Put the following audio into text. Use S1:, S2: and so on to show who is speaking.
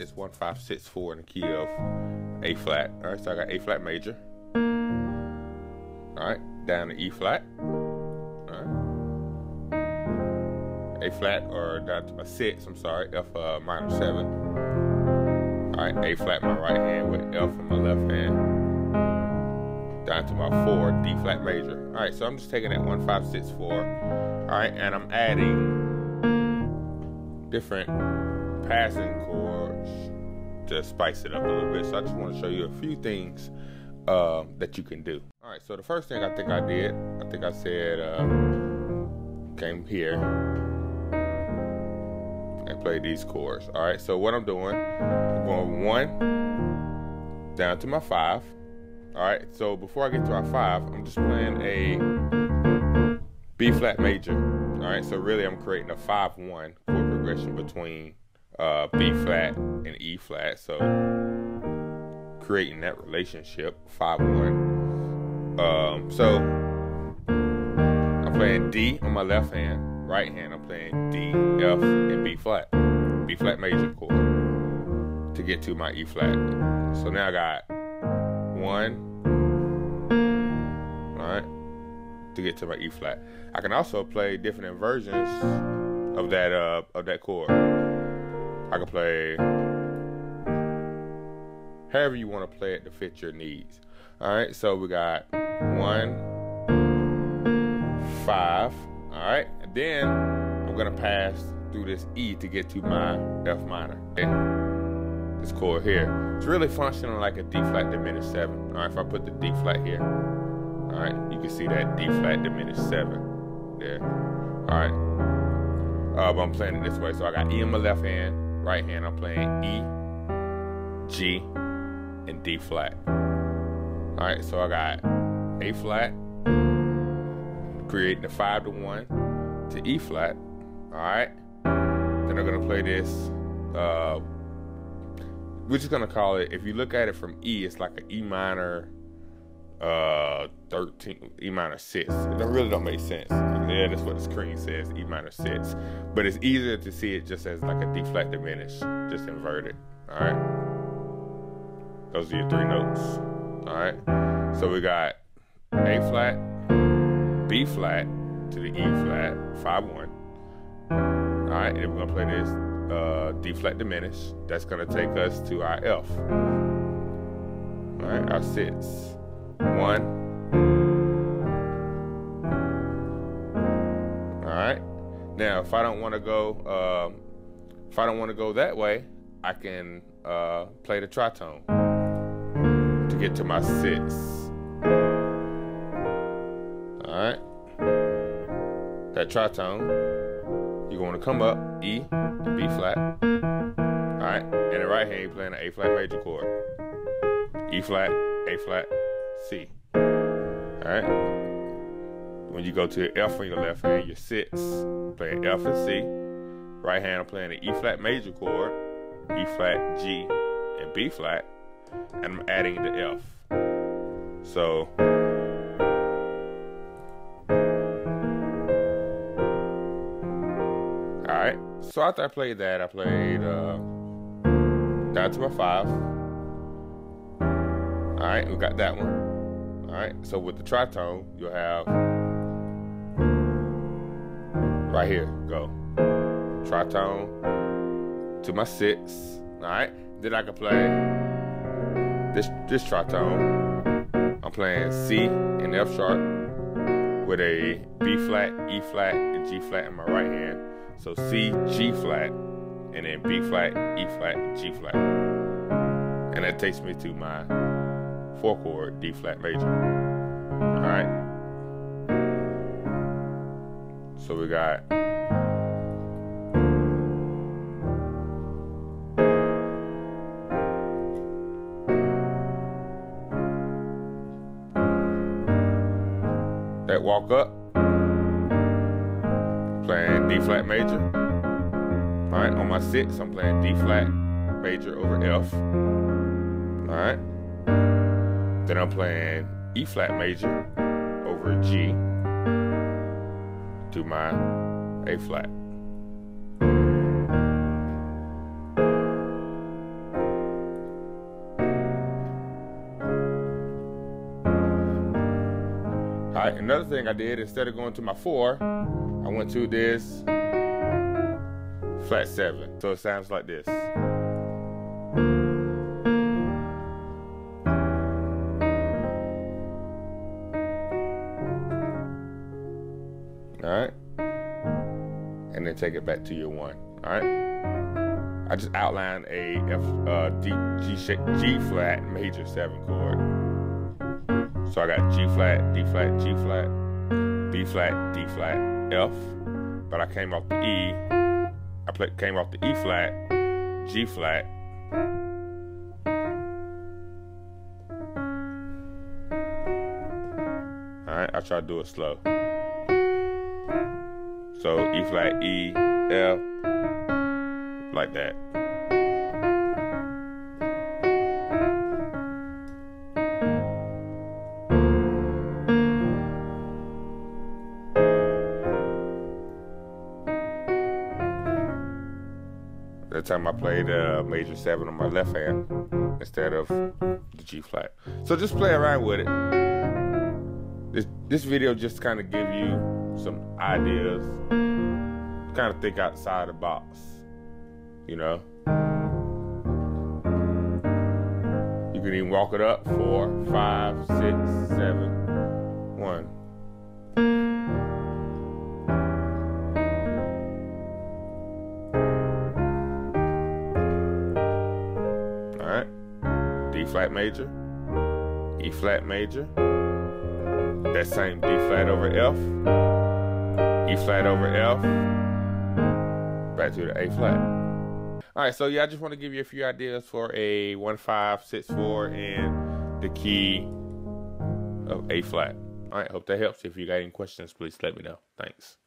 S1: It's 1, 5, 6, 4 in the key of A flat. All right, so I got A flat major. All right, down to E flat. All right, A flat, or down to my 6. I'm sorry, F minor 7. All right, A flat my right hand with F in my left hand. Down to my 4, D flat major. All right, so I'm just taking that 1, 5, 6, 4. All right, and I'm adding different passing chords to spice it up a little bit. So I just want to show you a few things that you can do. All right, so the first thing I think I said came here and played these chords. All right, so what I'm doing, I'm going 1 down to my 5. All right, so before I get to my 5, I'm just playing a B flat major. All right, so really I'm creating a 5-1 chord progression between B flat and E flat. So creating that relationship, 5-1. So I'm playing D on my left hand, right hand I'm playing D, F, and B flat major chord to get to my E flat. So now I got 1, all right, to get to my E flat. I can also play different inversions of that chord. I can play however you want to play it to fit your needs. All right, so we got 1, 5. All right, and then I'm gonna pass through this E to get to my F minor. This chord here, it's really functioning like a D flat diminished 7. All right, if I put the D flat here, all right, you can see that D flat diminished 7 there. All right, but I'm playing it this way. So I got E in my left hand, right hand I'm playing E, G, and D flat. All right, so I got A flat, creating the 5-1 to E flat. All right, then I'm gonna play this. We're just gonna call it, if you look at it from E, it's like an E minor 13, E minor 6. It really don't make sense. Yeah, that's what the screen says, E minor 6. But it's easier to see it just as like a D flat diminished, just inverted. All right, those are your 3 notes. All right, so we got A flat, B flat to the E flat, 5-1. All right, and we're gonna play this D flat diminished. That's gonna take us to our F. All right, our 6. 1. All right. Now, if I don't want to go, that way, I can play the tritone to get to my 6. All right. That tritone, you're going to come up E and B flat. All right. And the right hand, you're playing an A flat major chord. E flat, A flat, C. All right. When you go to the F on your left hand, your 6, playing F and C. Right hand, I'm playing the E flat major chord, E flat, G, and B flat, and I'm adding the F. So all right. So after I played that, I played down to my 5. All right, we got that one. All right, so with the tritone, you'll have right here, go tritone to my 6. All right, then I can play this tritone. I'm playing C and F sharp with a B flat, E flat, and G flat in my right hand. So C, G flat, and then B flat, E flat, G flat, and that takes me to my 4 chord D flat major. All right. So we got that walk up, playing D flat major. All right, on my 6, I'm playing D flat major over F. All right. Then I'm playing E flat major over G to my A flat. right, another thing I did, instead of going to my 4, I went to this flat 7. So it sounds like this. Alright? And then take it back to your 1. Alright? I just outlined a G flat major 7 chord. So I got G flat, D flat, G flat, B flat, D flat, F. But I came off the E. Came off the E flat, G flat, alright, I try to do it slow. So E flat, E, F, like that. That time I played major 7 on my left hand instead of the G flat. So just play around with it. This video just kind of give you some ideas, kind of think outside the box, you know. You can even walk it up 4, 5, 6, 7, 1. D flat major, E flat major, that same D flat over F, E flat over F, back to the A flat. Alright, so yeah, I just want to give you a few ideas for a 1-5-6-4 and the key of A flat. Alright, hope that helps. If you got any questions, please let me know. Thanks.